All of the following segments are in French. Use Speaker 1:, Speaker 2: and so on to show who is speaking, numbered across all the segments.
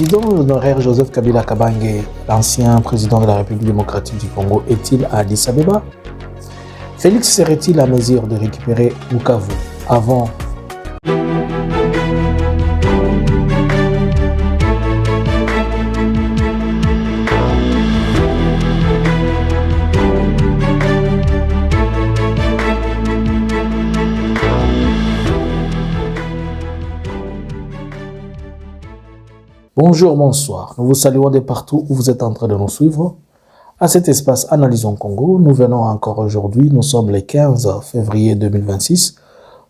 Speaker 1: président honoraire Joseph Kabila Kabange, l'ancien président de la République démocratique du Congo, est-il à Addis Abeba? Félix serait-il à mesure de récupérer Bukavu avant Bonjour, bonsoir. Nous vous saluons de partout où vous êtes en train de nous suivre. À cet espace Analysons Congo, nous venons encore aujourd'hui, nous sommes le 15 février 2026,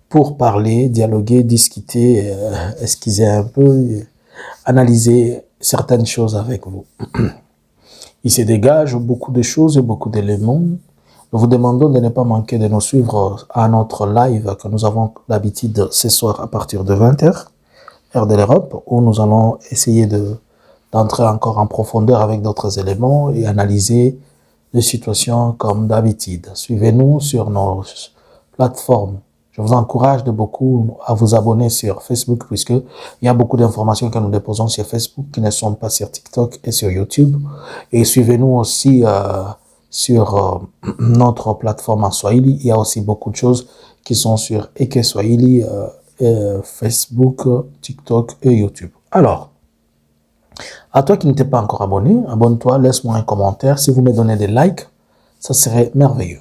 Speaker 1: pour parler, dialoguer, discuter, esquisser un peu, analyser certaines choses avec vous. Il se dégage beaucoup de choses et beaucoup d'éléments. Nous vous demandons de ne pas manquer de nous suivre à notre live que nous avons l'habitude ce soir à partir de 20h. De l'Europe, où nous allons essayer d'entrer encore en profondeur avec d'autres éléments et analyser les situations comme d'habitude. Suivez-nous sur nos plateformes. Je vous encourage de beaucoup à vous abonner sur Facebook, puisqu'il y a beaucoup d'informations que nous déposons sur Facebook qui ne sont pas sur TikTok et sur YouTube. Et suivez-nous aussi sur notre plateforme en Swahili. Il y a aussi beaucoup de choses qui sont sur Eke Swahili, Facebook, TikTok et YouTube. Alors, à toi qui n'étais pas encore abonné, abonne-toi, laisse-moi un commentaire. Si vous me donnez des likes, ça serait merveilleux.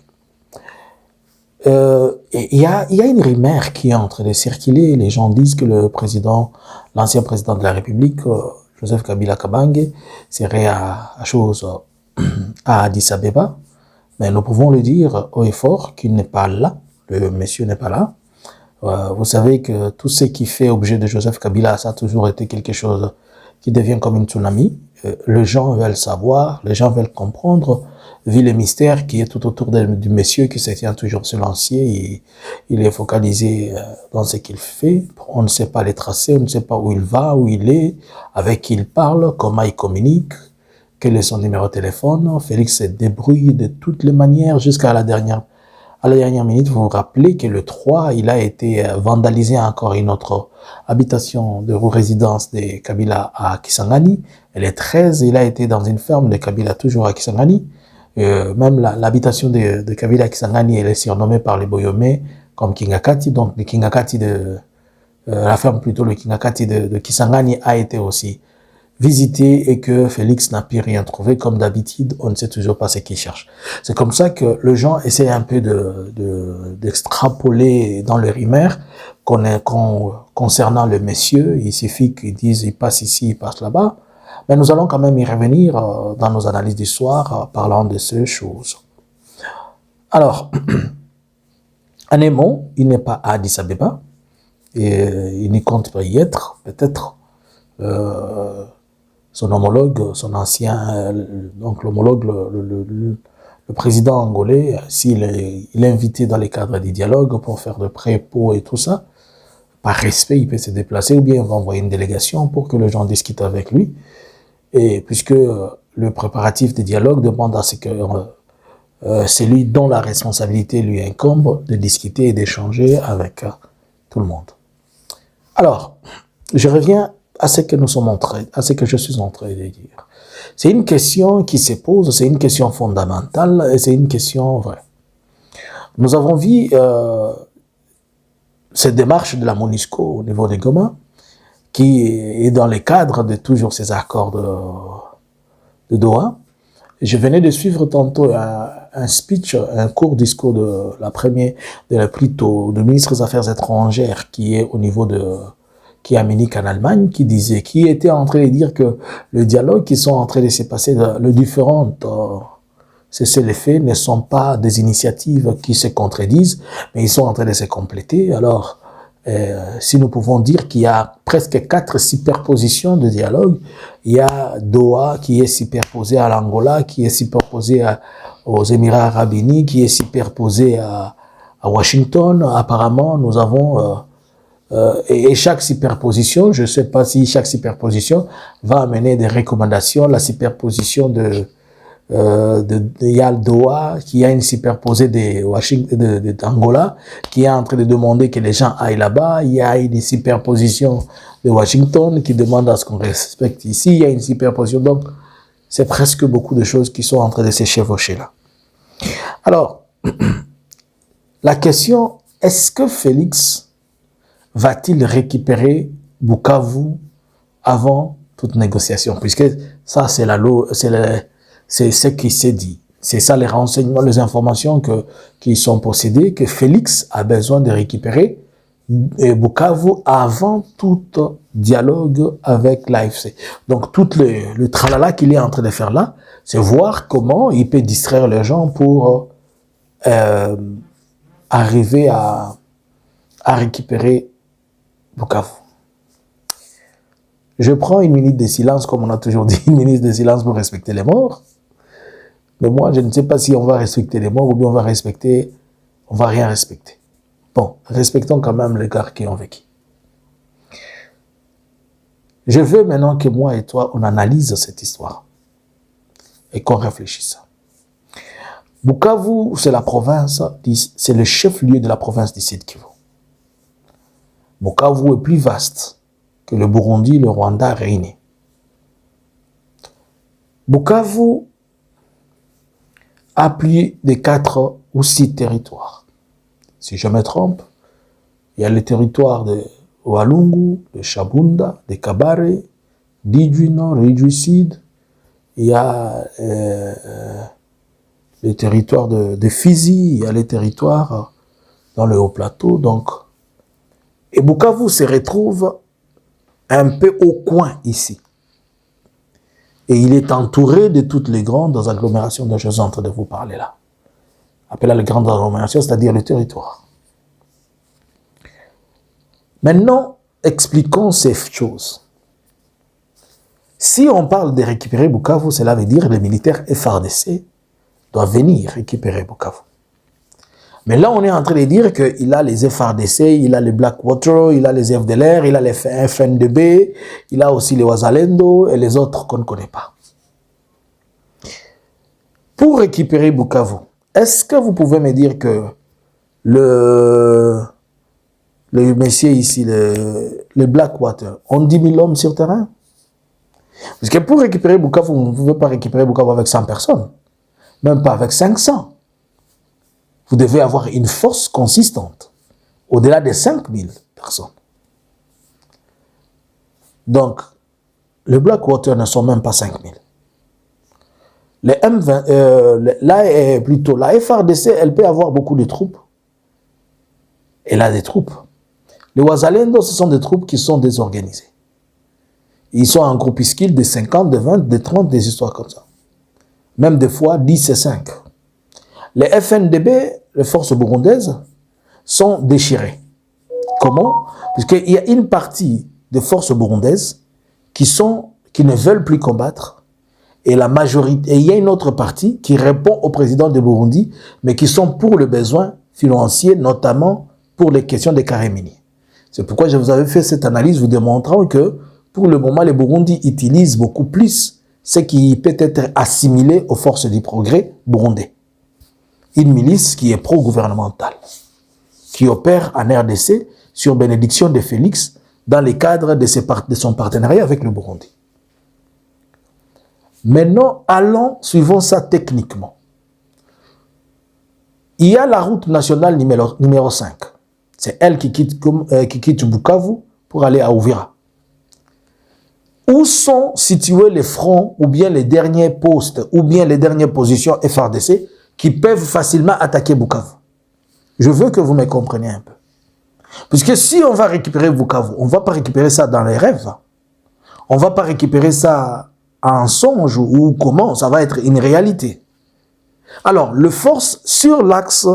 Speaker 1: Il y a une rumeur qui est en train de circuler. Les gens disent que l'ancien président de la République, Joseph Kabila Kabange, serait à Addis Abeba. Mais nous pouvons le dire haut et fort qu'il n'est pas là. Le monsieur n'est pas là. Vous savez que tout ce qui fait objet de Joseph Kabila, ça a toujours été quelque chose qui devient comme une tsunami. Les gens veulent savoir, les gens veulent comprendre, vu le mystère qui est tout autour du monsieur qui se tient toujours silencieux et il est focalisé dans ce qu'il fait. On ne sait pas les tracer, on ne sait pas où il va, où il est, avec qui il parle, comment il communique, quel est son numéro de téléphone. Félix se débrouille de toutes les manières jusqu'à la dernière minute. Vous vous rappelez que le 3, il a été vandalisé encore une autre habitation de résidence de Kabila à Kisangani. Et le 13, il a été dans une ferme de Kabila, toujours à Kisangani. Même l'habitation de Kabila à Kisangani, elle est surnommée par les Boyomé comme Kingakati. Donc, le Kingakati la ferme plutôt, le Kingakati de Kisangani a été aussi visité et que Félix n'a pu rien trouver. Comme d'habitude, on ne sait toujours pas ce qu'il cherche. C'est comme ça que les gens essaient un peu d'extrapoler dans le rumeur concernant le monsieur. Il suffit qu'ils disent il passe ici, il passe là-bas. Mais nous allons quand même y revenir dans nos analyses du soir, parlant de ces choses. Alors, en un mot, il n'est pas à Addis Abeba et il n'y compte pas y être, peut-être. Son homologue, son ancien, donc l'homologue, le président angolais, s'il est invité dans les cadres des dialogues pour faire de pré-pot et tout ça, par respect, il peut se déplacer ou bien on va envoyer une délégation pour que les gens discutent avec lui. Et puisque le préparatif des dialogues demande à ce que c'est lui dont la responsabilité lui incombe de discuter et d'échanger avec tout le monde. Alors, je reviens à ce que je suis en train de dire. C'est une question qui se pose, c'est une question fondamentale et c'est une question vraie. Nous avons vu cette démarche de la MONUSCO au niveau de Goma, qui est dans le cadre de toujours ces accords de Doha. Je venais de suivre tantôt un speech, un court discours du ministre des Affaires étrangères qui est au niveau qui est à Munich en Allemagne, qui était en train de dire que le dialogue qui sont en train de se passer, les différentes cessez-le-feu ne sont pas des initiatives qui se contredisent, mais ils sont en train de se compléter. Alors, si nous pouvons dire qu'il y a presque 4 superpositions de dialogue, il y a Doha qui est superposé à l'Angola, qui est superposé aux Émirats Arabes Unis, qui est superposé à Washington. Apparemment, nous avons et chaque superposition, je ne sais pas si chaque superposition va amener des recommandations. La superposition il y a le Doha, qui a une superposée d'Angola, qui est en train de demander que les gens aillent là-bas. Il y a une superposition de Washington qui demande à ce qu'on respecte ici. Il y a une superposition. Donc, c'est presque beaucoup de choses qui sont en train de se chevaucher là. Alors, la question, est-ce que Félix va-t-il récupérer Bukavu avant toute négociation? Puisque ça, c'est ce qui s'est dit. C'est ça les renseignements, les informations qui sont possédées, que Félix a besoin de récupérer Bukavu avant tout dialogue avec l'AFC. Donc, tout le tralala qu'il est en train de faire là, c'est voir comment il peut distraire les gens pour arriver à récupérer Bukavu. Je prends une minute de silence, comme on a toujours dit, une minute de silence pour respecter les morts. Mais moi, je ne sais pas si on va respecter les morts ou bien on va rien respecter. Bon, respectons quand même les gars qui ont vécu. Je veux maintenant que moi et toi, on analyse cette histoire et qu'on réfléchisse. Bukavu, c'est la province, c'est le chef-lieu de la province du Sud Kivu. Bukavu est plus vaste que le Burundi, le Rwanda réunis. Bukavu a plus de 4 ou 6 territoires. Si je me trompe, il y a le territoire de Walungu, de Shabunda, de Kabare, d'Idjui Nord, d'Idjui Sud. Il y a le territoire de Fizi, il y a les territoires dans le Haut-Plateau. Donc, et Bukavu se retrouve un peu au coin ici. Et il est entouré de toutes les grandes agglomérations dont je suis en train de vous parler là. Appelez les grandes agglomérations, c'est-à-dire le territoire. Maintenant, expliquons ces choses. Si on parle de récupérer Bukavu, cela veut dire que les militaires FARDC doivent venir récupérer Bukavu. Mais là, on est en train de dire qu'il a les FARDC, il a les Blackwater, il a les FDLR, il a les FNDB, il a aussi les Wazalendo et les autres qu'on ne connaît pas. Pour récupérer Bukavu, est-ce que vous pouvez me dire que le messieurs ici, les Blackwater, ont 10 000 hommes sur terrain? Parce que pour récupérer Bukavu, vous ne pouvez pas récupérer Bukavu avec 100 personnes, même pas avec 500. Vous devez avoir une force consistante, au-delà de 5000 personnes. Donc, les Blackwater ne sont même pas 5000. Les M20, la FARDC, elle peut avoir beaucoup de troupes. Elle a des troupes. Les Wazalendo, ce sont des troupes qui sont désorganisées. Ils sont en groupuscule de 50, de 20, de 30, des histoires comme ça. Même des fois 10 et 5. Les FNDB, les forces burundaises, sont déchirées. Comment? Parce qu'il y a une partie des forces burundaises qui ne veulent plus combattre, et la majorité, et il y a une autre partie qui répond au président de Burundi, mais qui sont pour le besoin financier, notamment pour les questions des carrés miniers. C'est pourquoi je vous avais fait cette analyse vous démontrant que pour le moment, les Burundi utilisent beaucoup plus ce qui peut être assimilé aux forces du progrès burundais. Une milice qui est pro-gouvernementale, qui opère en RDC sur bénédiction de Félix dans le cadre de son partenariat avec le Burundi. Maintenant, suivons ça techniquement. Il y a la route nationale numéro 5. C'est elle qui quitte Bukavu pour aller à Uvira. Où sont situés les fronts ou bien les derniers postes ou bien les dernières positions FARDC qui peuvent facilement attaquer Bukavu? Je veux que vous me compreniez un peu. Puisque si on va récupérer Bukavu, on ne va pas récupérer ça dans les rêves. On ne va pas récupérer ça en songe ou comment, ça va être une réalité. Alors, le force sur l'axe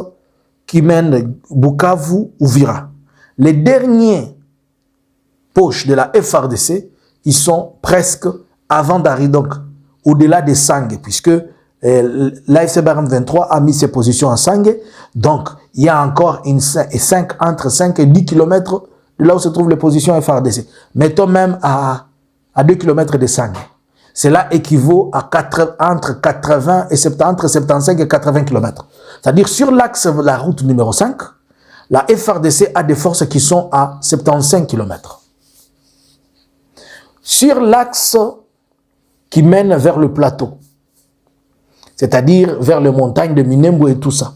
Speaker 1: qui mène Bukavu-Uvira, les derniers poches de la FARDC, ils sont presque avant d'arriver, donc au-delà des Sangues, puisque l'AFC Barham 23 a mis ses positions en Sangues, donc il y a encore entre 5 et 10 km de là où se trouvent les positions FARDC. Mettons même à 2 km de Sangues. cela équivaut à entre 75 et 80 km. C'est-à-dire sur l'axe de la route numéro 5, la FARDC a des forces qui sont à 75 km. Sur l'axe qui mène vers le plateau, c'est-à-dire vers les montagnes de Minembwe et tout ça,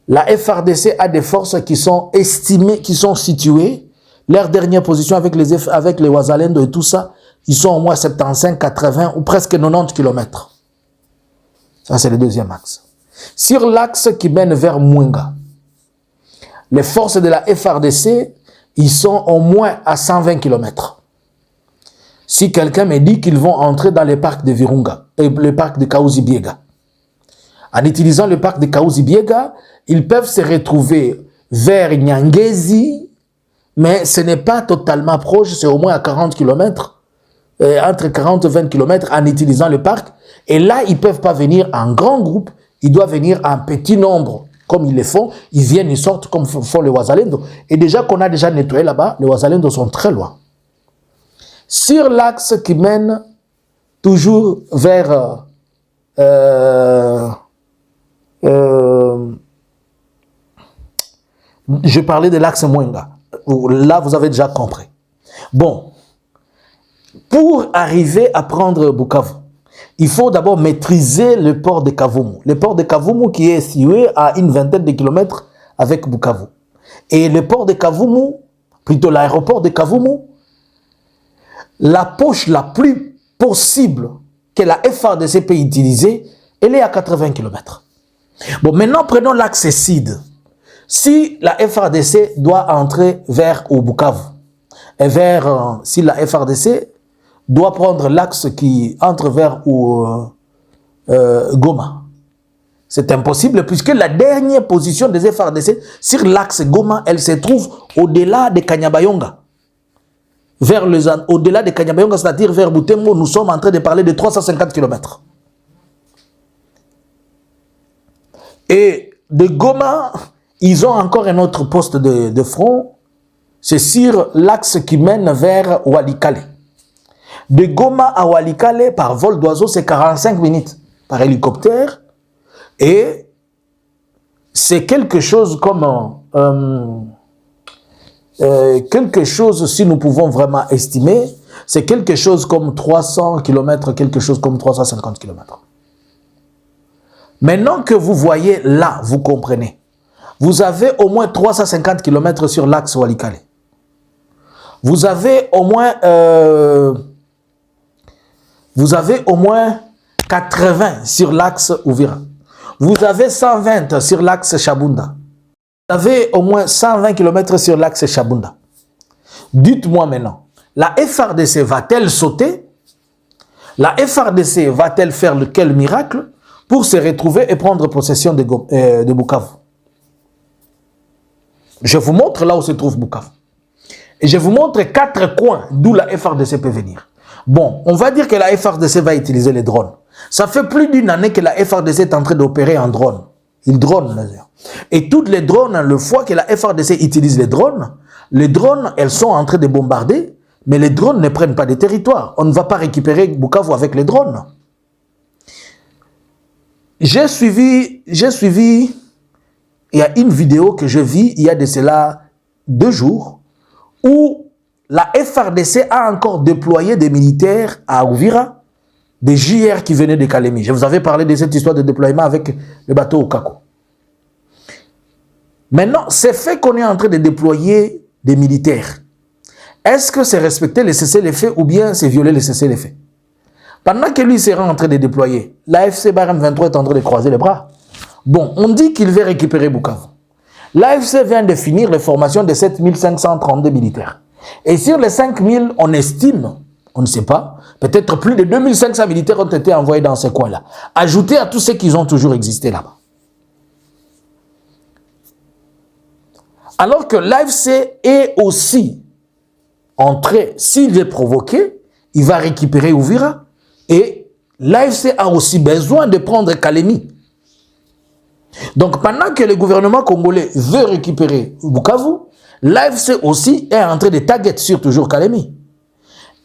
Speaker 1: la FARDC a des forces qui sont estimées, qui sont situées, leur dernière position avec les Wazalendo et tout ça, ils sont au moins 75, 80 ou presque 90 km. Ça, c'est le deuxième axe. Sur l'axe qui mène vers Mwenga, les forces de la FARDC, ils sont au moins à 120 km. Si quelqu'un me dit qu'ils vont entrer dans le parc de Virunga et le parc de Kaouzi-Biega, en utilisant le parc de Kaouzi-Biega, ils peuvent se retrouver vers Nyangezi, mais ce n'est pas totalement proche, c'est au moins à 40 km, entre 40 et 20 km en utilisant le parc. Et là, ils ne peuvent pas venir en grand groupe, ils doivent venir en petit nombre, comme ils le font. Ils viennent, ils sortent comme font les Wazalendo. Et déjà qu'on a déjà nettoyé là-bas, les Wazalendo sont très loin. Sur l'axe qui mène toujours vers... je parlais de l'axe Mwenga. Là, vous avez déjà compris. Bon, pour arriver à prendre Bukavu, il faut d'abord maîtriser le port de Kavumu. Le port de Kavumu qui est situé à une vingtaine de kilomètres avec Bukavu. Et le port de Kavumu, plutôt l'aéroport de Kavumu, la poche la plus possible que la FARDC peut utiliser, elle est à 80 km. Bon, maintenant, prenons l'axe Sud. Si la FARDC doit entrer vers Bukavu, et vers, si la FARDC doit prendre l'axe qui entre vers Goma, c'est impossible puisque la dernière position des FARDC sur l'axe Goma, elle se trouve au-delà de Kanyabayonga. Au-delà de Kanyabayonga, c'est-à-dire vers Butembo, nous sommes en train de parler de 350 km. Et de Goma, ils ont encore un autre poste de front, c'est sur l'axe qui mène vers Walikale. De Goma à Walikale, par vol d'oiseau, c'est 45 minutes par hélicoptère. Et c'est quelque chose comme... quelque chose, si nous pouvons vraiment estimer, c'est quelque chose comme 300 km, quelque chose comme 350 km. Maintenant que vous voyez là, vous comprenez. Vous avez au moins 350 km sur l'axe Walikale. Vous avez au moins 80 sur l'axe Uvira. Vous avez 120 sur l'axe Chabunda. Vous avez au moins 120 km sur l'axe Chabunda. Dites-moi maintenant, la FARDC va-t-elle sauter? La FARDC va-t-elle faire quel miracle pour se retrouver et prendre possession de Bukavu? Je vous montre là où se trouve Bukavu. Et je vous montre 4 coins d'où la FARDC peut venir. Bon, on va dire que la FARDC va utiliser les drones. Ça fait plus d'une année que la FARDC est en train d'opérer en drone. Ils dronent d'ailleurs. Et toutes les drones, le fois que la FARDC utilise les drones, elles sont en train de bombarder, mais les drones ne prennent pas de territoire. On ne va pas récupérer Bukavu avec les drones. J'ai suivi, il y a une vidéo que je vis, il y a de cela 2 jours, où la FARDC a encore déployé des militaires à Uvira, des JR qui venaient de Kalemi. Je vous avais parlé de cette histoire de déploiement avec le bateau Okako. Maintenant, c'est fait qu'on est en train de déployer des militaires. Est-ce que c'est respecter les cessez-le-feu ou bien c'est violer les cessez-le-feu? Pendant que lui sera en train de déployer, l'AFC Barem 23 est en train de croiser les bras. Bon, on dit qu'il veut récupérer Bukavu. L'AFC vient de finir les formations de 7532 militaires. Et sur les 5000, on estime, on ne sait pas, peut-être plus de 2500 militaires ont été envoyés dans ces coins-là. Ajoutés à tous ceux qui ont toujours existé là-bas. Alors que l'AFC est aussi entré, s'il est provoqué, il va récupérer Uvira. Et l'AFC a aussi besoin de prendre Kalemi. Donc pendant que le gouvernement congolais veut récupérer Bukavu, l'AFC aussi est en train de target sur toujours Kalemi.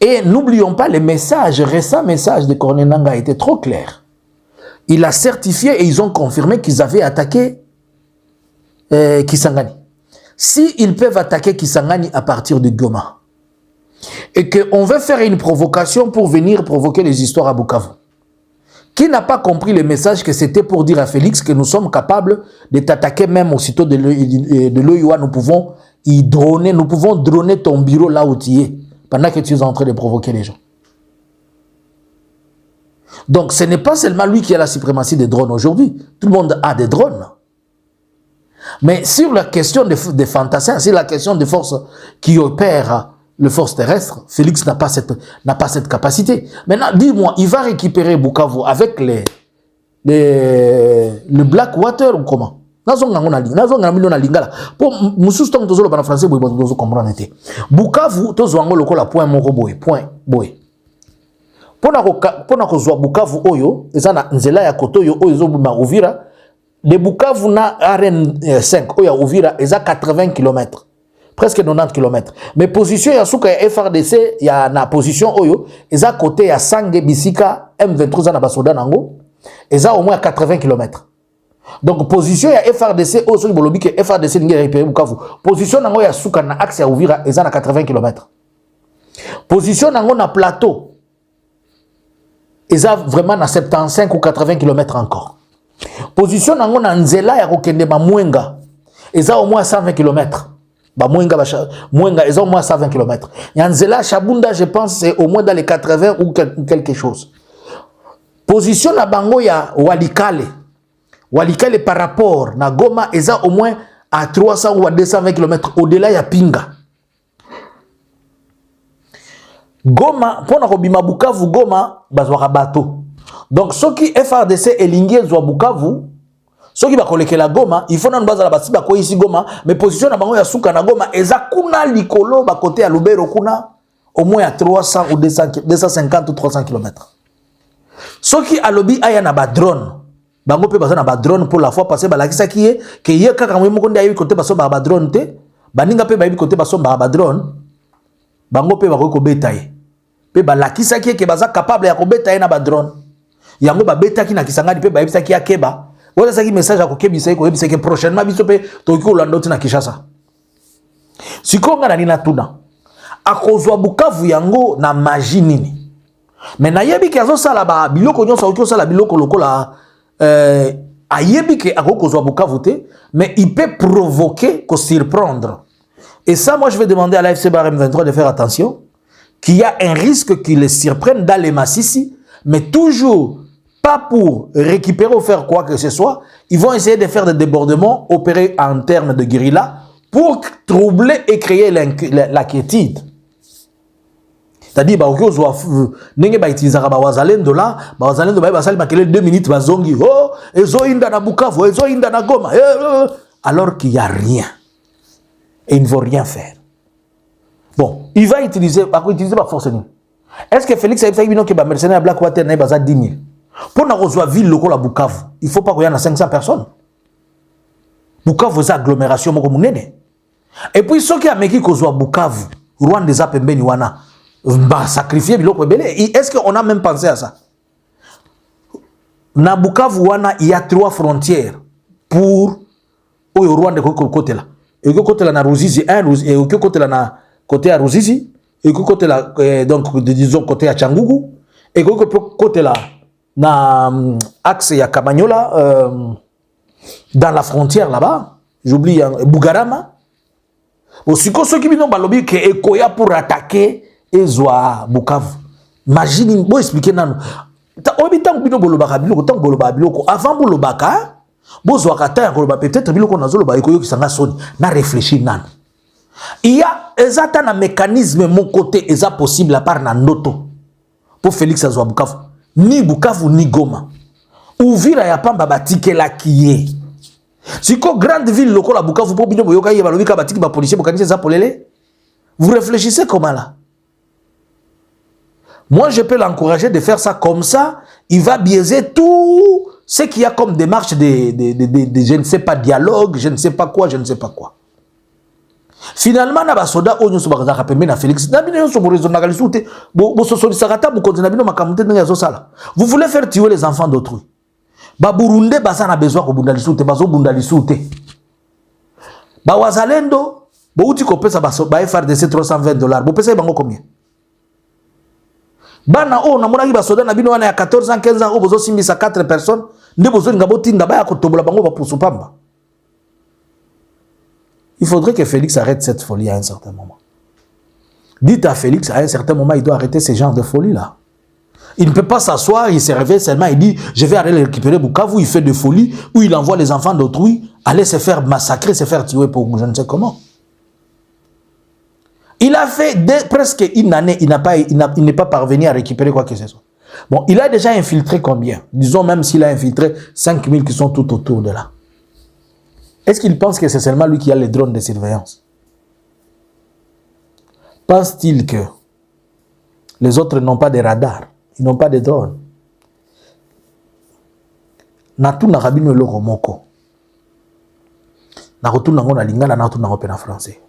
Speaker 1: Et n'oublions pas, les messages, récents messages de Corneille Nangaa étaient trop clairs. Il a certifié et ils ont confirmé qu'ils avaient attaqué Kisangani. S'ils peuvent attaquer Kisangani à partir de Goma, et qu'on veut faire une provocation pour venir provoquer les histoires à Bukavu, qui n'a pas compris le message que c'était pour dire à Félix que nous sommes capables de t'attaquer même aussitôt de l'OIA, nous pouvons y droner, nous pouvons droner ton bureau là où tu es, pendant que tu es en train de provoquer les gens. Donc ce n'est pas seulement lui qui a la suprématie des drones aujourd'hui, tout le monde a des drones. Mais sur la question des fantassins, sur la question des forces qui opèrent les forces terrestres, Félix n'a pas cette capacité. Maintenant, dis-moi, il va récupérer Bukavu avec le Blackwater ou comment? Bukavu, tozwango lokola point moko boy, point boy. Pona kozwa Bukavu oyo, ezana nzela ya koto yo oyo ezobuma Uvira, de Bukavu na RN5 oyo Uvira eza 80 km. Presque 90 km. Mais position ya suka ya FRDC ya na position oyo eza côté ya Sange Bisika M23 na basoda nango eza au moins 80 km. Donc position ya FRDC oyo so bolobi ke FRDC ningi récupérer Bukavu. Position nango ya suka na axe ya Uvira eza na 80 km. Position nango na plateau eza vraiment na 75 ou 80 km encore. Position nango na nzela ya kokende ba Mwenga eza au moins 120 km. Mwenga eza au moins 120 km. Nzela Chabunda, je pense c'est au moins dans les 80 ou quelque chose. Position na bango ya Walikale. Walikale par rapport na Goma eza au moins à 300 ou à 220 km au-delà ya Pinga. Goma, pour na kobima Bukavu Goma, bazwaka bateau. Donc ceux qui FRDC elingi zwa Bukavu, ceux qui va collecter la Goma, il faut nan baza la basi ba ko ici Goma, mais position na bango ya suka na Goma eza kuna likolo ba côté ya Lubero kuna au moins à 300 ou 250 ou 300 km. Ceux qui a lobby aya na ba drone, bango pe baza na ba drone pour la fois passer ba lakisa ki ye ke ye kaka mo ko ndia côté baso ba drone te, baninga pe ba yi côté baso ba drone, bango pe ba ko beta ye. Pe ba lakisa ki ke baza capable ya ko beta ye na ba drone. Yango ba beta ki na Kisangani pe ba yebisa ki akeba. Voilà ça qui message à kokebisa ko yebisa que prochainement biso pe tokiko landoti na Kinshasa. Sikonga na nina tuna. Akozwa Bukavu yango na magie nini. Mais na yebi ke azo sala ba biloko nyonso okyo sala biloko lokola ayebi ke akozwa Bukavu te, mais il peut provoquer, ko surprendre. Et ça moi je vais demander à l'AFC Barem 23 de faire attention qu'il y a un risque qu'il les surprenne dans les Massissi, mais toujours pas pour récupérer ou faire quoi que ce soit, ils vont essayer de faire des débordements, opérer en termes de guérilla, pour troubler et créer l'inquiétude. C'est-à-dire, nenge ba utilisera ba wazalendo là, ba wazalendo ba basali makele 2 minutes bazongi, oh, ezo inda na Bukavu, ezo inda na Goma, alors qu'il y a rien. Et ils ne vont rien faire. Bon, il va utiliser ba force ni. Est-ce que Félix a dit que ba mercenaire Blackwater na baza 10 000? Pour na rejoindre ville lokola Bukavu, il faut pas qu'il y ait 500 personnes. Bukavu c'est agglomération moko munene. Et puis ceux qui a meki kozwa Bukavu, Rwanda za pembeni wana, ba sacrifier biloko belé. Est-ce qu'on a même pensé à ça? Na Bukavu wana il y a 3 frontières pour au Rwanda côté là. Et côté là na Ruzizi 1 et côté là na côté à Ruzizi et côté là donc disons côté à Changugu et côté là na axe ya Kamanyola dans la frontière là-bas, j'oublie Bugarama. Aussi que ceux qui viennent balobi que Ekoya pour attaquer Ezwa Bukavu. Imagine, bon expliquer nanu. Obitan bino bolobaka biloko tant boloba biloko avant bolobaka bozwa kata ya peut-être biloko nazoloba Ekoyo kisanga soni na réfléchir nanu. Il y a ezata na mécanisme mon côté eza possible à part na ndoto pour Félix Azwa Bukavu. Ni Bukavu ni Goma. Uvira ya pamba batike la kiye. Siko grande ville lokola Bukavu po bino boyoka ye balobika batiki ba policier bokanise za polele. Vous réfléchissez comment là? Moi je peux l'encourager de faire ça comme ça, il va biaiser tout ce qu'il y a comme démarche de je ne sais pas dialogue, je ne sais pas quoi, je ne sais pas quoi. Finalement, na basoda onyo so bakaza kapembe na Félix. Na bino so borezo na kalisute, bo sosoli sakata bo kontina bino makamute ndenge zo sala. Vous voulez faire tuer les enfants d'autrui. Ba Burundais basa na besoin ko bunda lisute, bazo bunda lisute. Ba wazalendo, bo uti ko pesa ba FRDC $320. Bo pesa bango combien? Bana o na monaki basoda na bino wana ya 14 ans 15 ans o bozo simbisa 4 personnes, nde bozo ngabo tinda ba ya ko tobola bango ba pusu pamba. Il faudrait que Félix arrête cette folie à un certain moment. Dites à Félix, à un certain moment, il doit arrêter ce genre de folie-là. Il ne peut pas s'asseoir, il se réveille seulement, il dit, je vais aller récupérer Bukavu, il fait de folie, où il envoie les enfants d'autrui aller se faire massacrer, se faire tuer pour je ne sais comment. Il a fait presque une année, il n'est pas parvenu à récupérer quoi que ce soit. Bon, il a déjà infiltré combien? Disons même s'il a infiltré 5000 qui sont tout autour de là. Est-ce qu'il pense que c'est seulement lui qui a les drones de surveillance? Pense-t-il que les autres n'ont pas de radars? Ils n'ont pas de drones. Natu na rabino loko moko. Na retourne na lingala na retourne na français.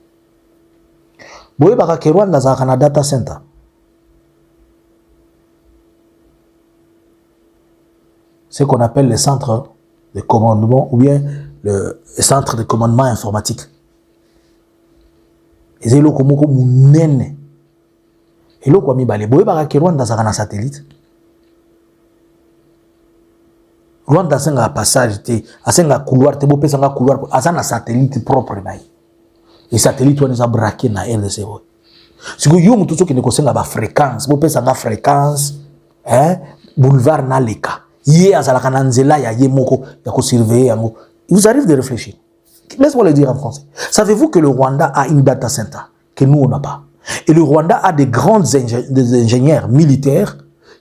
Speaker 1: Boye baka ke Rwanda za kana data center. Ce qu'on appelle le centre de commandement ou bien le centre de commandement informatique. Et c'est là que moko munene. Et là quoi mi balé boye baka ke Rwanda za kana satellite. Rwanda senga passage te asenga couloir te bo pesa nga couloir azana satellite propre nayi. Les satellites on les a braqués na RDC. Si vous yo mutu soki ne kosenga ba fréquence, bo pesa nga fréquence, boulevard na leka. Yé azala kana nzela ya ye moko ya ko surveiller yango. Il vous arrive de réfléchir. Laisse-moi le dire en français. Savez-vous que le Rwanda a une data center que nous on n'a pas? Et le Rwanda a des des ingénieurs militaires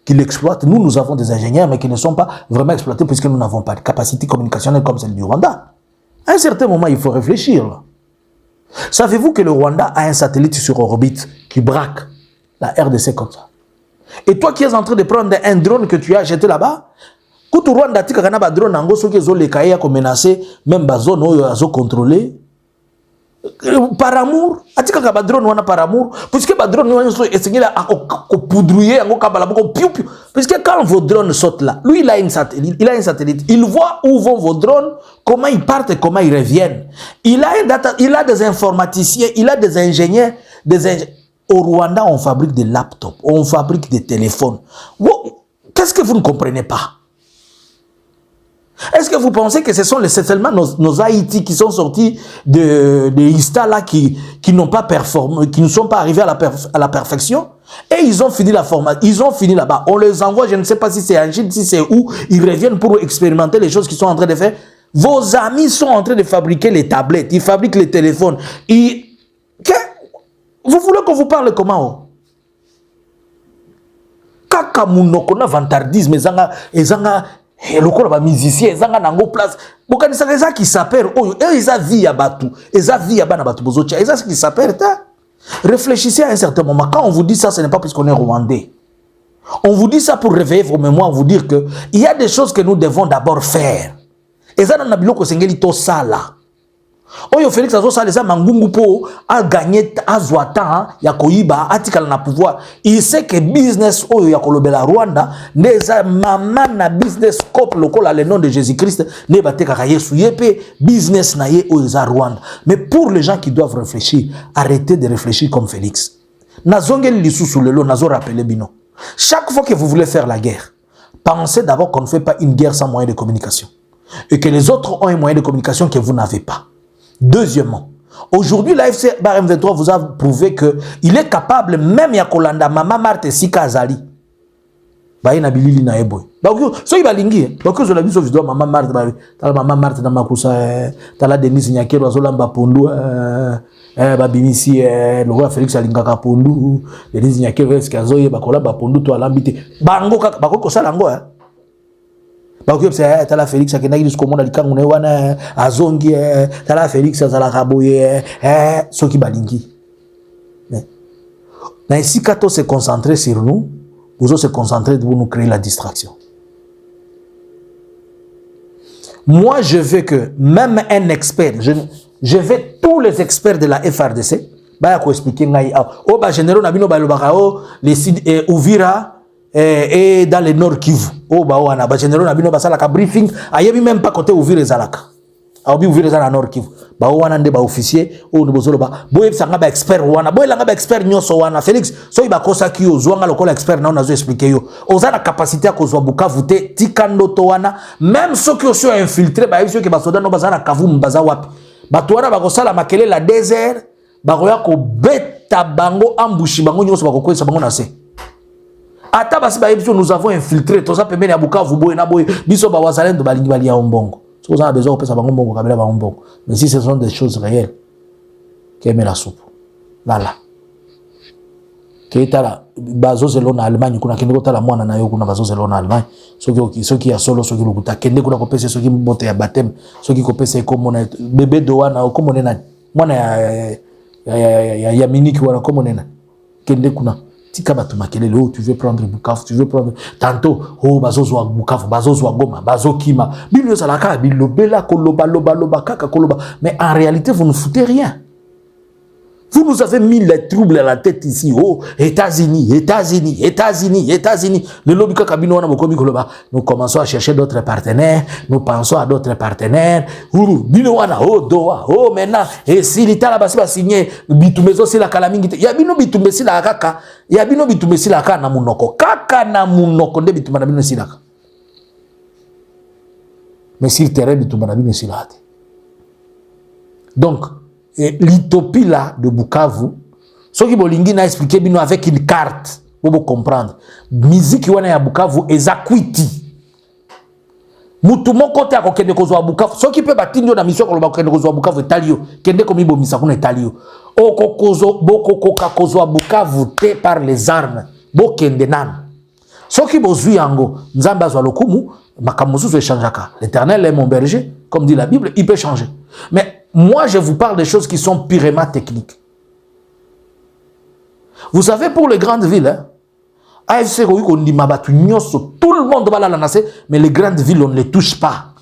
Speaker 1: qui l'exploitent. Nous avons des ingénieurs mais qui ne sont pas vraiment exploités puisque nous n'avons pas de capacité communicationnelle comme celle du Rwanda. À un certain moment, il faut réfléchir là. Savez-vous que le Rwanda a un satellite sur orbite qui braque la RDC comme ça? Et toi qui es en train de prendre un drone que tu as jeté là-bas, quand tu Rwanda tika kana ba drone nango soki zo le kaya ko menacer même ba zone oyo azo contrôler par amour, atika ka ba drone wana par amour, puisque ba drone wana so esengela ko poudrouiller yango kabala boko piou piou, puisque quand vos drones sautent là, lui il a un satellite, il voit où vont vos drones, comment ils partent et comment ils reviennent. Il a des informaticiens, il a des ingénieurs, Au Rwanda, on fabrique des laptops, on fabrique des téléphones. Qu'est-ce que vous ne comprenez pas? Est-ce que vous pensez que ce sont seulement nos Haïti qui sont sortis de Insta là qui n'ont pas performé, qui ne sont pas arrivés à la perfection? Et ils ont fini la formation, ils ont fini là-bas. On les envoie, je ne sais pas si c'est en Chine, si c'est où, ils reviennent pour expérimenter les choses qu'ils sont en train de faire. Vos amis sont en train de fabriquer les tablettes, ils fabriquent les téléphones. Vous voulez qu'on vous parle comment? Kaka munoko na vantardisme ezanga lokola ba musicien ezanga nango place bokanisa eza qui s'appelle oyo eza vie ya batu eza vie ya bana batu bozotia eza ce qui s'appelle ta. Réfléchissez à un certain moment. Quand on vous dit ça, ce n'est pas parce qu'on est rwandais. On vous dit ça pour réveiller vos mémoires, vous dire que il y a des choses que nous devons d'abord faire. Eza na biloko sengeli to sala. Oyo Félix azo salesa mangungu po a gagné azwata ya koyiba atikala na pouvoir. Il sait que business oyo ya kolobela Rwanda neza mama na business cop lokola le nom de Jésus-Christ ne bateka Yesu yepe business na ye oyo za Rwanda. Mais pour les gens qui doivent réfléchir, arrêtez de réfléchir comme Félix. Nazongeli lisusu lelo nazo rappeler bino. Chaque fois que vous voulez faire la guerre, pensez d'abord qu'on ne fait pas une guerre sans moyen de communication et que les autres ont un moyen de communication que vous n'avez pas. Deuxièmement, aujourd'hui, l'AFC Bar M23 vous a prouvé qu'il est capable, même ya kolanda Mama Marthe Sika Azali. Baïna bilili na eboy. Bakyo, so ibalingi. Bakyo zo la biso vidéo Mama Marthe ba. Tala Mama Marthe na makusa. Tala Denise Nyakero azolamba pondu. Ba bimisi le roi Félix alingaka pondu. Denise Nyakero est-ce kazoye bakola ba pondu to alambite. Bango kaka bakoko sala ngo Bakyo c'est tala Félix akendaki jusqu'au monde alikangu ne wana azongi tala Félix azala kaboye soki balingi. Mais si Kato se concentrer sur nous, vous allez se concentrer pour nous créer la distraction. Moi, je veux que même un expert, je veux tous les experts de la FRDC, bah, expliquer oh, bah, généraux, nabino, bah, les sites Ouvira et dans le Nord Kivu. Oh, bah, on a, bah, généraux, nabino, bah, ça, la briefing, ayebi même pas côté Ouvira et Zalaka. Aobi Ouvira dans le Nord Kivu. Bah, on a des officiers, oh, nous bozolo, bah, boye, ça, ba expert, wana, boye, langa, ba expert, nyoso, wana, Félix, so, il va kosa ki yo, zouanga, lokola expert, na, on a zo expliqué yo. Oza la capacité à kozwa Bukavu te, tikando to wana, même ceux qui sont infiltrés, bah, ceux qui basoda, no, baza na kavu, baza wapi. Bah, toi, na, bagosa la makele, la désert, bah, roya ko beta bango, ambushi, bango, nyoso, bako kwe, sa bango na se. Ata, basi, bah, nous avons infiltré, toza, pemene, ya Bukavu, boye, na, boye, biso, ba, wazalendo, ba, lingi, bali, ya ombongo. Vous avez besoin de faire ça, mais si ce sont des choses réelles, qui aiment la soupe, là, qui est là, bazo zelo na Allemagne, kuna kende kota la mwana na yo kuna bazo zelo na Allemagne, ceux qui a solo, ceux qui lukuta, kende kuna kopese, ceux qui mbote ya baptême, ceux qui kopese comme on bébé doana, comme on est na, mwana ya miniki wana, comme on est na, kende kuna. Tika batu makelele, oh, tu veux prendre Bukavu, tu veux prendre tantôt, oh, bazo zwa Bukavu, bazo zwa Goma, bazo Kima, bilo zalaka, bilo bela, koloba, loba, kaka, koloba. Mais en réalité, vous ne foutez rien. Vous nous avez mis les troubles à la tête ici. Oh, États-Unis. Le lobby kabino na bokomi koloba. Nous commençons à chercher d'autres partenaires. Nous pensons à d'autres partenaires. Bino wana, oh, Doha. Oh, maintenant, et si l'État là-bas va signer, bitumezo si la kalamingite. Ya bino bitumesi la kaka. Ya bino bitumesi la kaka na munoko. Kaka na munoko nde bitumana bino si la kaka. Mais si le terrain bitumana bino si la. Donc, l'utopie là de Bukavu, ce qui bolingi n'a expliqué bino avec une carte pour vous comprendre. Musique wana ya Bukavu ezakwiti. Mutu moko te akokende kozwa Bukavu. Ce qui peut batinyo na mission koloba kokende kozwa Bukavu etalio. Kende komi bomisa kuna etalio. Okokozo boko koka kozwa Bukavu te par les armes. Bokende nan. Ce qui bozui yango nzamba azwa lokumu makamusu zo changeaka. L'Éternel est mon berger, comme dit la Bible, il peut changer. Mais moi, je vous parle des choses qui sont purement techniques. Vous savez, pour les grandes villes, hein, AFC, tout le monde va la lancer, mais les grandes villes, on ne les touche pas.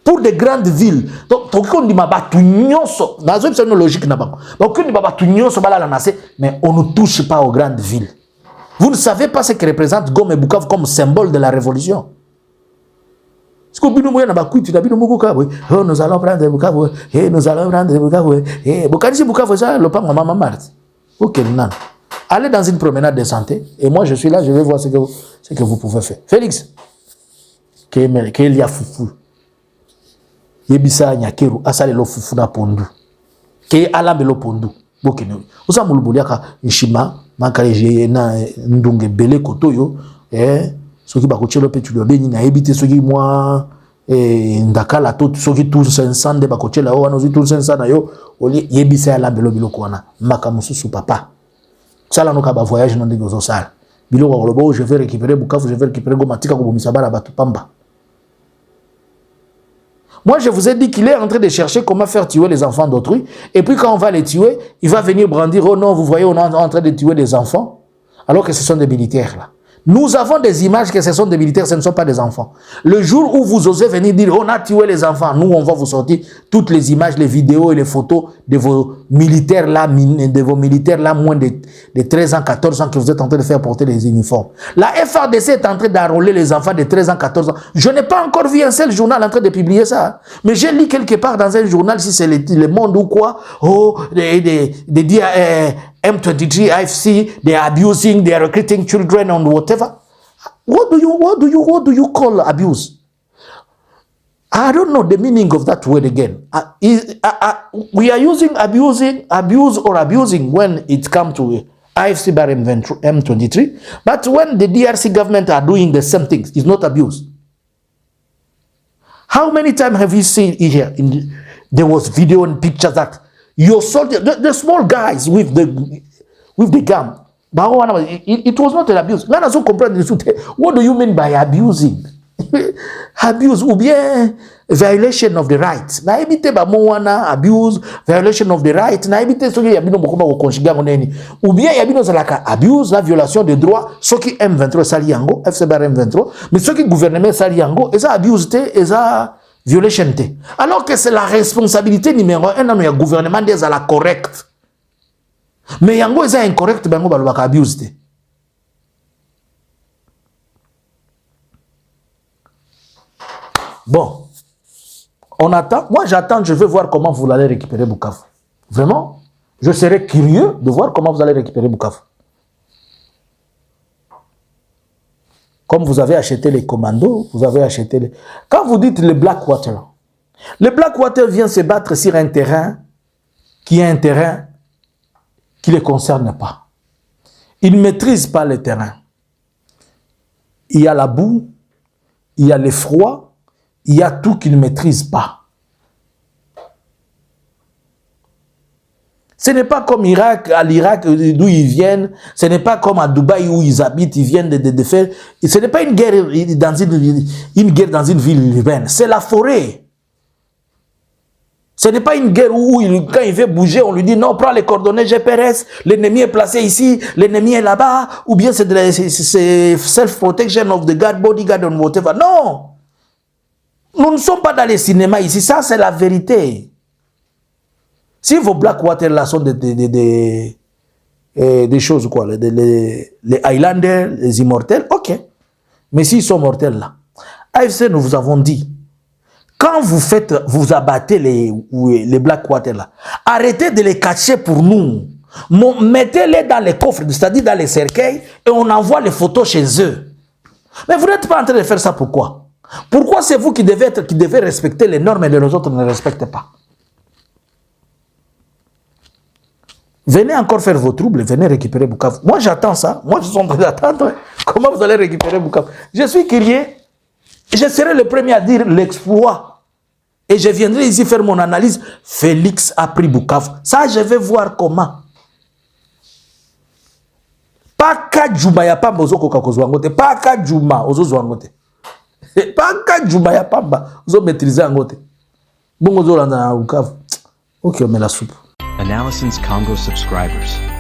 Speaker 1: Pour des grandes villes, donc, on dit c'est une logique. Mais on ne touche pas aux grandes villes. Vous ne savez pas ce que représente Goma et Bukavu comme symbole de la révolution. Nous allons prendre Bukavu, nous allons prendre Bukavu. Bukavu, ça, le pas maman Marthe. Ok, non. Allez dans une promenade de santé, et moi je suis là, je vais voir ce que vous pouvez faire. Félix, qu'il y a foufou. Yebisa nyakeru, asale lo foufou na pondu. Ke alambe lo pondu. Bokene. Osa muluboliaka nshima, makareje na ndunge bele kotoyo, soki bakochelo pe tu dois béni na ebité soki moi ndakala to soki tout 500 de bakochela o anozi tout 500 na yo oli yebisa la belo biloko wana makamususu papa sala no ka ba voyage non de gozo sala biloko kolobo je vais récupérer Bukavu, je vais récupérer Goma tika ko bomisa bala batu pamba. Moi je vous ai dit qu'il est en train de chercher comment faire tuer les enfants d'autrui et puis quand on va les tuer, il va venir brandir oh non, vous voyez on est en train de tuer des enfants alors que ce sont des militaires là. Nous avons des images que ce sont des militaires, ce ne sont pas des enfants. Le jour où vous osez venir dire on a tué les enfants, nous on va vous sortir toutes les images, les vidéos et les photos de vos militaires là, moins de 13 ans, 14 ans que vous êtes en train de faire porter les uniformes. La FRDC est en train d'enrôler les enfants de 13 ans, 14 ans. Je n'ai pas encore vu un seul journal en train de publier ça. Mais j'ai lu quelque part dans un journal, si c'est le Monde ou quoi, des M23 AFC, they are abusing, they are recruiting children and whatever. What do you call abuse? I don't know the meaning of that word again. We are using abuse or abusing when it comes to AFC by M23, but when the DRC government are doing the same things, it's not abuse. How many times have you seen here? There was video and pictures that your soldiers, the small guys with the gun, it was not an abuse. What do you mean by abusing? Abuse ou bien violation of the rights. Na ebite ba mwana abuse, violation of the right. Na ebite soki ya bino bokoma ko conjuguer ngoneni. Ou bien ya bino zalaka abuse, la violation des droits, soki M23 sali yango, FCBR M23, mais soki gouvernement sali yango, eza abuse te, eza violation. Alors que c'est la responsabilité numéro 1 dans le gouvernement des à la correcte. Mais yango est incorrect, ben on va abuse. Bon, on attend. Moi, j'attends, je veux voir comment vous allez récupérer Bukavu. Vraiment, je serais curieux de voir comment vous allez récupérer Bukavu. Comme vous avez acheté les commandos, vous avez acheté les... Quand vous dites le Blackwater vient se battre sur un terrain qui est un terrain qui ne les concerne pas. Il ne maîtrise pas le terrain. Il y a la boue, il y a le froid, il y a tout qu'il ne maîtrise pas. Ce n'est pas comme Irak, à l'Irak d'où ils viennent, ce n'est pas comme à Dubaï où ils habitent, ils viennent de faire... Ce n'est pas une guerre dans une ville urbaine, c'est la forêt. Ce n'est pas une guerre où quand il veut bouger, on lui dit non, prends les coordonnées GPS, l'ennemi est placé ici, l'ennemi est là-bas, ou bien c'est self-protection of the guard, bodyguard, or whatever. Non! Nous ne sommes pas dans les cinémas ici, ça c'est la vérité. Si vos Blackwater là sont des choses quoi, les Highlanders, les immortels, ok. Mais s'ils sont mortels là, AFC, nous vous avons dit, quand vous abattez les Blackwater là, arrêtez de les cacher pour nous. Mettez-les dans les coffres, c'est-à-dire dans les cercueils, et on envoie les photos chez eux. Mais vous n'êtes pas en train de faire ça pourquoi? Pourquoi c'est vous qui devez respecter les normes et les autres ne respectent pas? Venez encore faire vos troubles, venez récupérer Bukavu. Moi, j'attends ça. Moi, je suis en train d'attendre. Comment vous allez récupérer Bukavu? Je suis curieux. Je serai le premier à dire l'exploit. Et je viendrai ici faire mon analyse. Félix a pris Bukavu. Ça, je vais voir comment. Pas Kadjouma ya pamba ozo koka kozwangote. Pas Kadjouma ozo zwangote. Pas Kadjouma ya pamba ozo maîtriser angote. Bongo ozo landa na Bukavu. Ok, on met la soupe.
Speaker 2: Analysins Congo subscribers.